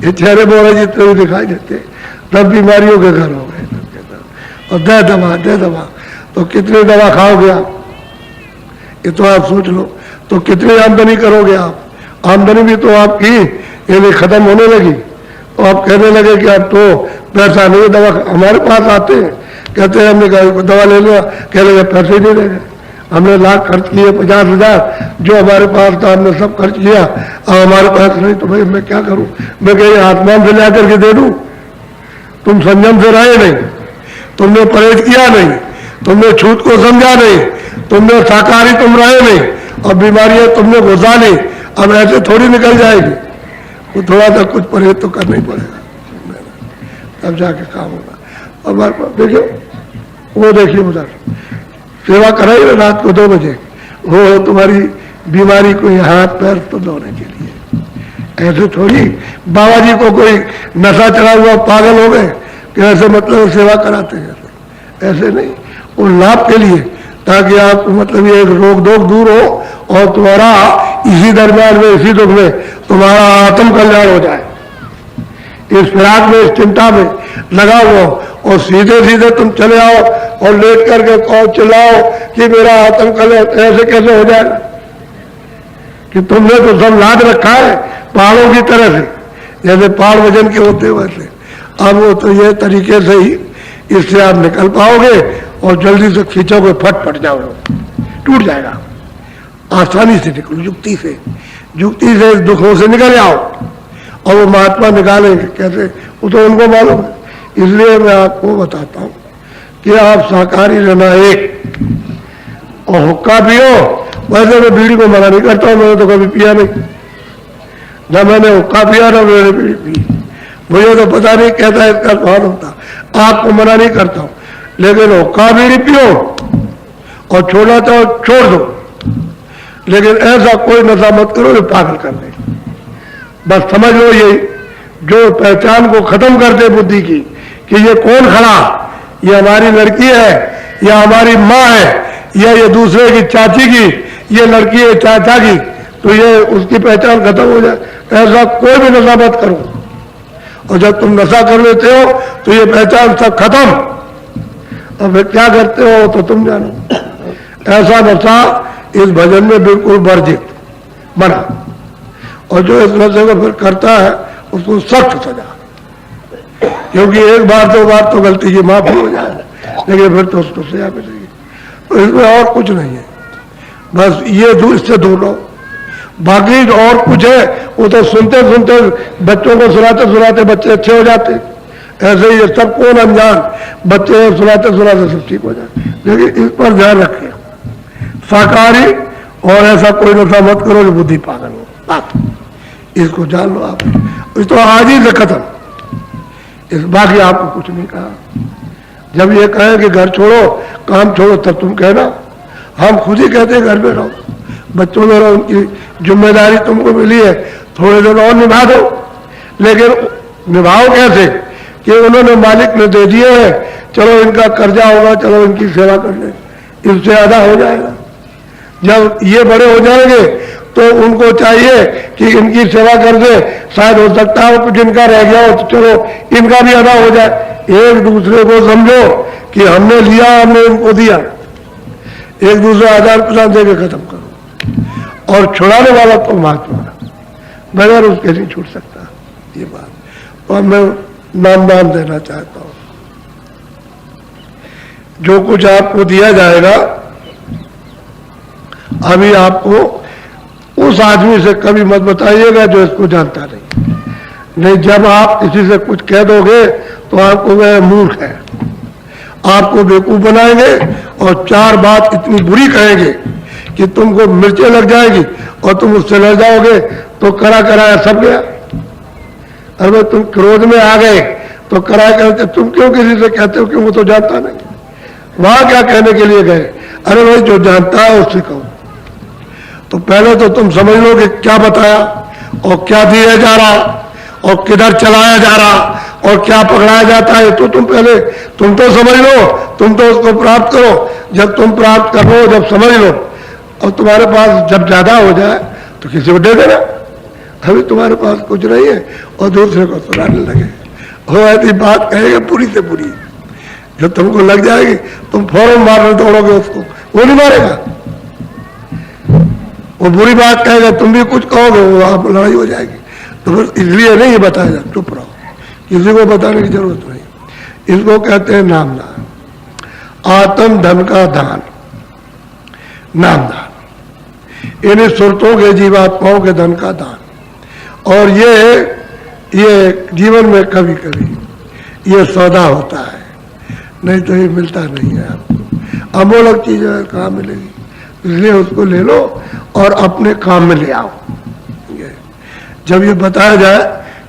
ये चेहरे बोले जितने भी दिखाई देते, सब बीमारियों के घर हो गए। और दे दवा, तो कितनी दवा खाओगे आप? ये तो आप सोच लो, तो कितनी आमदनी करोगे आप? आमदनी भी तो आपकी ये खत्म होने लगी, तो आप कहने लगे कि अब तो पैसा नहीं, दवा हमारे पास आते हैं, कहते हैं हमने कहा दवा ले लिया, कह लगे पैसे ही नहीं देंगे, हमने लाख खर्च किए, 50,000 जो हमारे पास था हमने सब खर्च किया, अब हमारे पास नहीं, तो भाई मैं क्या करूं? मैं कहीं आसमान से ला करके दे दूं? तुम संयम से रहे नहीं, तुमने परहेज किया नहीं, तुमने छूत को समझा नहीं, तुमने शाकाहारी तुम रहे नहीं, और बीमारियां तुमने घुसा ली, अब ऐसे थोड़ी निकल जाएगी। वो थोड़ा सा कुछ परहेज तो करना ही पड़ेगा, तब जाके काम होगा। और देखिए वो देखिए उधर सेवा कराई रात को 2 बजे, वो तुम्हारी बीमारी को हाथ पैर तो धोने के लिए। ऐसे थोड़ी बाबा जी को कोई नशा चढ़ा हुआ पागल हो गए कि ऐसे मतलब सेवा कराते हैं, ऐसे नहीं, वो लाभ के लिए, ताकि आप मतलब ये रोग दोग दूर हो और तुम्हारा इसी दरम्यान में, इसी दुख में तुम्हारा आत्म कल्याण हो जाए। इस फिराक में, इस चिंता में लगा हुआ, और सीधे सीधे तुम चले आओ और लेट करके कहो चिल्लाओ कि मेरा आत्म कल्याण, ऐसे कैसे हो जाएगा? कि तुमने तो सब लाद रखा है पहाड़ों की तरह से, जैसे पहाड़ वजन के होते वैसे। अब वो तो ये तरीके से ही इससे आप निकल पाओगे, और जल्दी से खींचोगे, फट जाओगे, टूट जाएगा। आसानी से निकलो, युक्ति से दुखों से निकल आओ, और वो महात्मा निकालेंगे कैसे, वो तो उनको मालूम है। इसलिए मैं आपको बताता हूं कि आप शाकाहारी रहना एक, और हुक्का पियो। वैसे मैं बीड़ी को मना नहीं करता हूं, मैंने तो कभी पिया नहीं, न मैंने हुक्का पिया ना मैंने बीड़ी पी, मुझे तो पता नहीं कहता इसका स्वाद होता। आपको मना नहीं करता हूं, लेकिन हुक्का बीड़ी पियो और छोड़ना चाहो छोड़ दो, लेकिन ऐसा कोई नशा मत करो जो पागल कर दे। बस समझ लो यही, जो पहचान को खत्म कर दे बुद्धि की, कि ये कौन खड़ा, ये हमारी लड़की है या हमारी माँ है, या ये दूसरे की चाची की, ये लड़की है चाचा की, तो ये उसकी पहचान खत्म हो जाए। ऐसा कोई भी नशा मत करो, और जब तुम नशा कर लेते हो तो ये पहचान सब खत्म। अब फिर क्या करते हो तो तुम जानो। ऐसा नशा इस भजन में बिल्कुल वर्जित, मना। और जो इस नशे को फिर करता है उसको सख्त सजा, क्योंकि एक बार 2 बार तो गलती की माफी हो जाए, लेकिन फिर तो उसको सजा मिलेगी। तो इसमें और कुछ नहीं है, बस ये दूर से दूर रहो। बाकी जो और कुछ है वो तो सुनते सुनते बच्चों को सुनाते बच्चे अच्छे हो जाते, ऐसे ही सब कौन अनजान बच्चे सुनाते सब ठीक हो जाते। लेकिन इस पर ध्यान रखें, शाकाहारी और ऐसा कोई नशा मत करो जो बुद्धि पागल हो, बात इसको जान लो आप। इस तो आज ही से खत्म, इस बाकी आपको कुछ नहीं कहा। जब ये कहे कि घर छोड़ो, काम छोड़ो, तब तुम कहना। हम खुद ही कहते हैं घर में रहो, बच्चों में रहो, उनकी जिम्मेदारी तुमको मिली है, थोड़े दिन और निभा दो। लेकिन निभाओ कैसे कि उन्होंने मालिक ने दे दिए हैं, चलो इनका कर्जा होगा, चलो इनकी सेवा कर ले, इससे आधा हो जाएगा। जब ये बड़े हो जाएंगे तो उनको चाहिए कि इनकी सेवा कर दे, शायद हो सकता है कुछ इनका रह गया हो तो चलो इनका भी अदा हो जाए। एक दूसरे को समझो कि हमने लिया, हमने इनको दिया, एक दूसरे आदान प्रदान देकर खत्म करो। और छुड़ाने वाला तो महात्मा, बगैर उसके नहीं छूट सकता ये बात। और मैं नाम देना चाहता हूं, जो कुछ आपको दिया जाएगा अभी आपको उस आदमी से कभी मत बताइएगा जो इसको जानता नहीं। जब आप किसी से कुछ कह दोगे तो आपको वह मूर्ख है, आपको बेवकूफ बनाएंगे और 4 बात इतनी बुरी कहेंगे कि तुमको मिर्चें लग जाएगी और तुम उससे लड़ जाओगे, तो कराया सब गया। अगर तुम क्रोध में आ गए तो करते तुम क्यों किसी से कहते हो कि वो तो जानता नहीं, वहां क्या कहने के लिए गए? अरे भाई जो जानता है उससे कहो। तो पहले तो तुम समझ लो कि क्या बताया और क्या दिया जा रहा और किधर चलाया जा रहा और क्या पकड़ाया जाता है, तो तुम तो समझ लो, तुम तो उसको प्राप्त करो। जब तुम प्राप्त कर लो, जब समझ लो, और तुम्हारे पास जब ज्यादा हो जाए तो किसी को दे देना, अभी तुम्हारे पास कुछ नहीं है, और दूसरे को सुनाने लगे। वो ऐसी बात कहेगा पूरी से पूरी जो तुमको लग जाएगी, तुम फौरन मारने दौड़ोगे उसको, वो नहीं मारेगा। वो बुरी बात कहेगा, तुम भी कुछ कहोगे, वो आप लड़ाई हो जाएगी। तो फिर इसलिए नहीं बताया, चुप रहो, किसी को बताने की जरूरत नहीं। इसको कहते हैं नामदान, आत्म धन का दान, नामदान, यानी सुरतों के जीवात्माओं के धन का दान। और ये जीवन में कभी कभी ये सौदा होता है, नहीं तो ये मिलता नहीं है आपको। अमोलक चीज है, कहाँ मिलेगी? इसलिए उसको ले लो और अपने काम में ले आओ। जब ये बताया जाए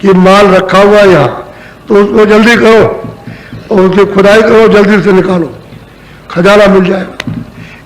कि माल रखा हुआ है यहाँ, तो उसको जल्दी करो और उसकी खुदाई करो, जल्दी से निकालो, खजाना मिल जाएगा।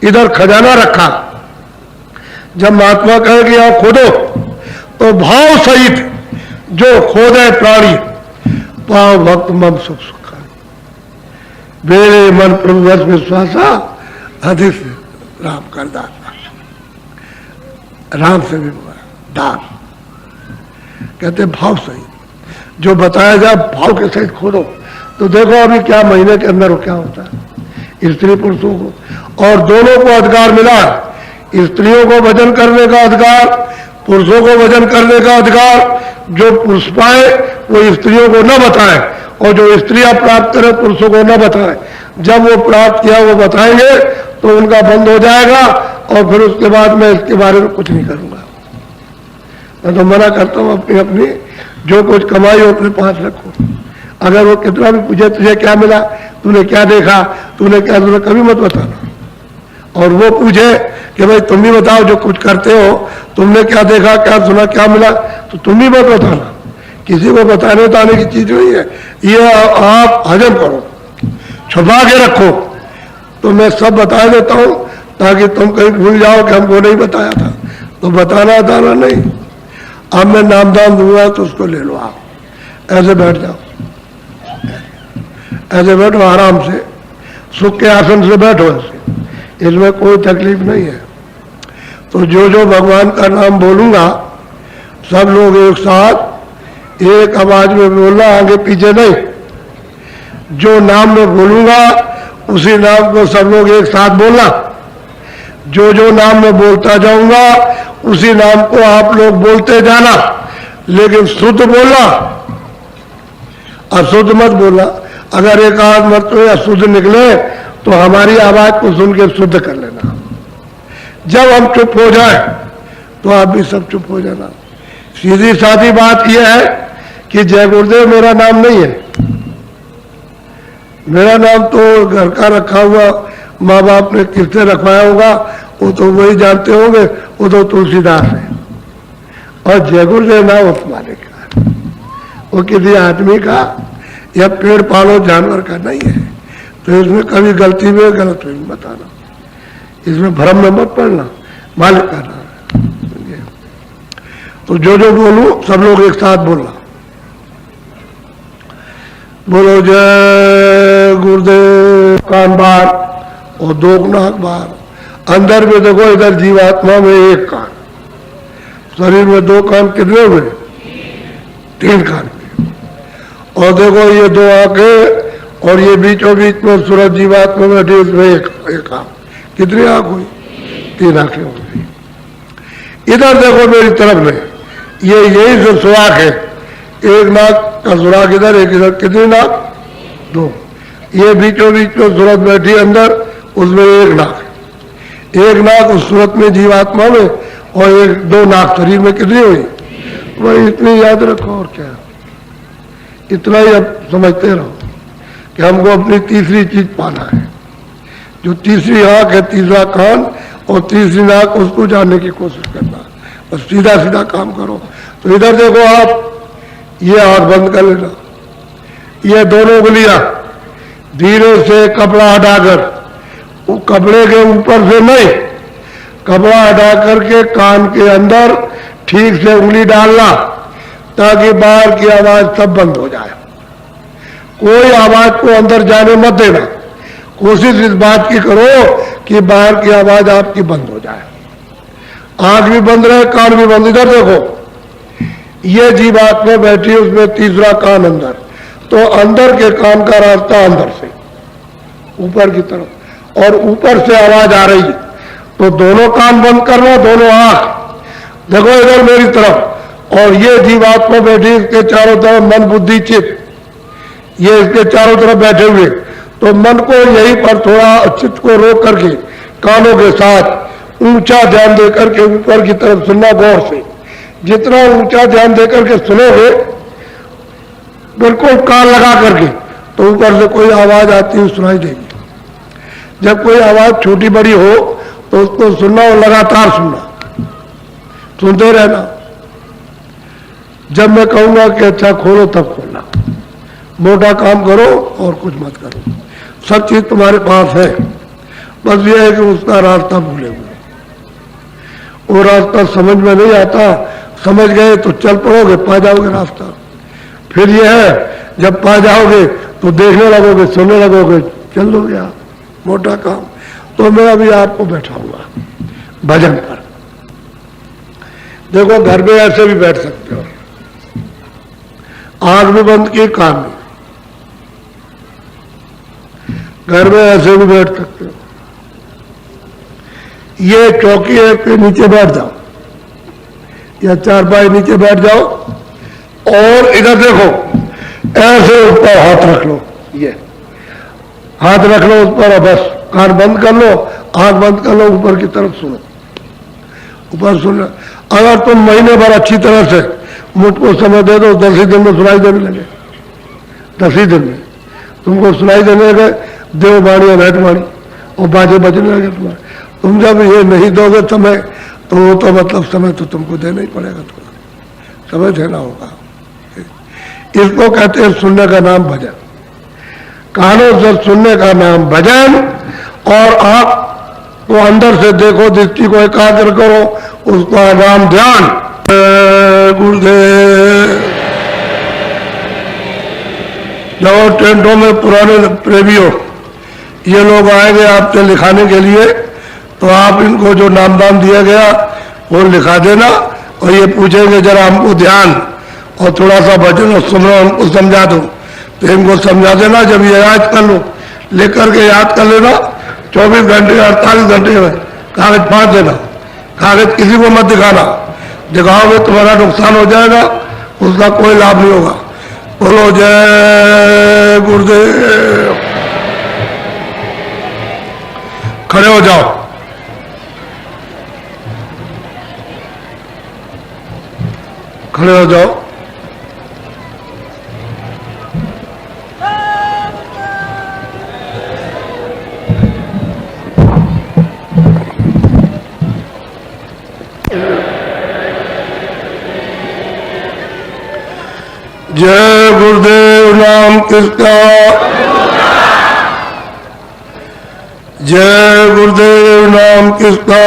इधर खजाना रखा, जब महात्मा कहे कि यहाँ खोदो, तो भाव सहित जो खोदे प्राणी पाव भक्त मम सुख सुखा, मेरे मन प्रभु वर्ष विश्वासा अधिक से राम कर दाता, राम से भी दान। कहते भाव सहित जो बताया जाए, भाव के सहित खोदो। तो देखो अभी क्या महीने के अंदर क्या होता है, स्त्री पुरुषों को और दोनों को अधिकार मिला। स्त्रियों को वजन करने का अधिकार, पुरुषों को वजन करने का अधिकार। जो पुरुष पाए वो स्त्रियों को न बताए, और जो स्त्रियां प्राप्त करें पुरुषों को न बताए। जब वो प्राप्त किया वो बताएंगे तो उनका बंद हो जाएगा, और फिर उसके बाद मैं इसके बारे में कुछ नहीं करूंगा। मैं तो मना करता हूँ, अपनी अपनी जो कुछ कमाई हो अपने पास रखो। अगर वो कितना भी पूछे तुझे क्या मिला, तूने क्या देखा, तूने क्या सुना, कभी मत बताना। और वो पूछे कि भाई तुम भी बताओ जो कुछ करते हो, तुमने क्या देखा, क्या सुना, क्या मिला, तो तुम भी मत बताना। किसी को बताने बताने की चीज नहीं है ये, आप हजम करो, छुपा के रखो। तो मैं सब बता देता हूं ताकि तुम कहीं भूल जाओ कि हमको नहीं बताया था। तो बताना बताना नहीं। अब मैं नामदान दूंगा तो उसको ले लो। आप ऐसे बैठ जाओ, ऐसे बैठो आराम से, सुख के आसन से बैठो ऐसे, इसमें कोई तकलीफ नहीं है। तो जो जो भगवान का नाम बोलूंगा सब लोग एक साथ एक आवाज में बोलना, आगे पीछे नहीं। जो नाम मैं बोलूंगा उसी नाम को सब लोग एक साथ बोलना। जो जो नाम मैं बोलता जाऊंगा उसी नाम को आप लोग बोलते जाना, लेकिन शुद्ध बोलना, अशुद्ध मत बोलना। अगर एक आध मरतबा अशुद्ध निकले तो हमारी आवाज को सुन के शुद्ध कर लेना। जब हम चुप हो जाए तो आप भी सब चुप हो जाना। सीधी सादी बात यह है कि जय गुरुदेव मेरा नाम नहीं है। मेरा नाम तो घर का रखा हुआ, माँ बाप ने किससे रखवाया होगा वो तो वही जानते होंगे, वो तो तुलसीदास है। और जय गुरुदेव नाम वो तुम्हारे का, वो किसी आदमी का या पेड़ पालो जानवर का नहीं है। तो इसमें कभी गलती में गलत हुई बताना, इसमें भ्रम में मत पड़ना, मालिक का नाम है। तो जो जो बोलूं सब लोग एक साथ बोलना, बोलो जय गुरुदेव। कान बार और दो नाक बार, अंदर में देखो, इधर जीवात्मा में एक कान, शरीर में दो कान, कितने हुए? 3 कान। और देखो ये 2 आंखें, और ये बीचों बीच में सूरज जीवात्मा में इसमें एक आंख, कितनी आंख हुई? 3 आंखें हो गई। इधर देखो मेरी तरफ में, ये यही से सुराख है, एक नाक का सुराख इधर, एक इधर, कितनी नाक? 2। ये बीचों बीच में सूरत बैठी अंदर, उसमें एक नाक, एक नाक उस सूरत में जीवात्मा में, और 2 नाक शरीर में, कितनी हुई? वही इतनी याद रखो, और क्या, इतना ही अब समझते रहो कि हमको अपनी तीसरी चीज पाना है। जो तीसरी आंख है, तीसरा कान और तीसरी नाक, उसको जानने की कोशिश करना। बस सीधा सीधा काम करो। तो इधर देखो आप, ये आंख बंद कर लेना, ये दोनों उंगलियां धीरे से कपड़ा हटाकर, वो कपड़े के ऊपर से नहीं, कपड़ा हटा करके कान के अंदर ठीक से उंगली डालना, ताकि बाहर की आवाज सब बंद हो जाए। कोई आवाज को अंदर जाने मत देना। कोशिश इस बात की करो कि बाहर की आवाज आपकी बंद हो जाए। आंख भी बंद रहे, कान भी बंद। इधर देखो, ये जीवात्मा बैठी है, उसमें तीसरा कान अंदर, तो अंदर के कान का रास्ता अंदर से ऊपर की तरफ, और ऊपर से आवाज आ रही है, तो दोनों कान बंद करना, दोनों आंख देखो इधर मेरी तरफ, और ये जीवात्मा बैठी, इसके चारों तरफ मन बुद्धि चित्त, ये इसके चारों तरफ बैठे हुए, तो मन को यहीं पर थोड़ा चित्त को रोक करके कानों के साथ ऊंचा ध्यान दे करके ऊपर की तरफ सुनना गौर से। जितना ऊंचा ध्यान दे करके सुनोगे, बिल्कुल कान लगा करके, तो ऊपर से कोई आवाज आती हुई सुनाई देगी। जब कोई आवाज छोटी बड़ी हो तो उसको सुनना और लगातार सुनना, सुनते रहना। जब मैं कहूंगा कि अच्छा खोलो तब खोलना, मोटा काम करो और कुछ मत करो, सब चीज तुम्हारे पास है, बस ये है कि उसका रास्ता भूले हुए, वो रास्ता समझ में नहीं आता, समझ गए तो चल पड़ोगे, पा जाओगे रास्ता। फिर ये है जब पा जाओगे तो देखने लगोगे, सुनने लगोगे, चल लोगे आप, मोटा काम। तो मैं अभी आपको बैठाऊंगा भजन पर। देखो घर में ऐसे भी बैठ सकते हो, आंख भी बंद की, कान भी, घर में ऐसे भी बैठ सकते हो। ये चौकी है, के नीचे बैठ जाओ या चारपाई नीचे बैठ जाओ, और इधर देखो, ऐसे ऊपर हाथ रख लो, ये हाथ रख लो उस पर, बस कान बंद कर लो, आंख बंद कर लो, ऊपर की तरफ सुनो, ऊपर सुनो। अगर तुम महीने भर अच्छी तरह से मुझको समय दे दो, 10 ही दिन में सुनाई देने लगे, 10 ही दिन में तुमको सुनाई देने लगे देववाणी अनहटवाणी और बाजे बजने लगे तुम्हारे। तुम जब ये नहीं दोगे समय, तो वो तो मतलब समय तो तुमको देना ही पड़ेगा, थोड़ा समय देना होगा। इसको कहते हैं सुनने का नाम भजन, कानों से सुनने का नाम भजन। और आप को अंदर से देखो, दृष्टि को एकाग्र करो, उसका नाम ध्यान। गुरुदेव जाओ टेंटों में पुराने प्रेमियों, ये लोग आएंगे आपसे लिखाने के लिए, तो आप इनको जो नामदान दिया गया वो लिखा देना, और ये पूछेंगे जरा हमको ध्यान और थोड़ा सा भजन और सुनो, हमको समझा दो, तो इनको समझा देना। जब ये याद कर लो, लेकर के याद कर लेना, 24 घंटे 48 घंटे में कागज फाड़ देना। कागज किसी को मत दिखाना, दिखाओगे तुम्हारा नुकसान हो जाएगा, उसका कोई लाभ नहीं होगा। बोलो जय गुरुदेव। खड़े हो जाओ, खड़े हो जाओ। जय गुरुदेव नाम किसका, जय गुरुदेव नाम किसका।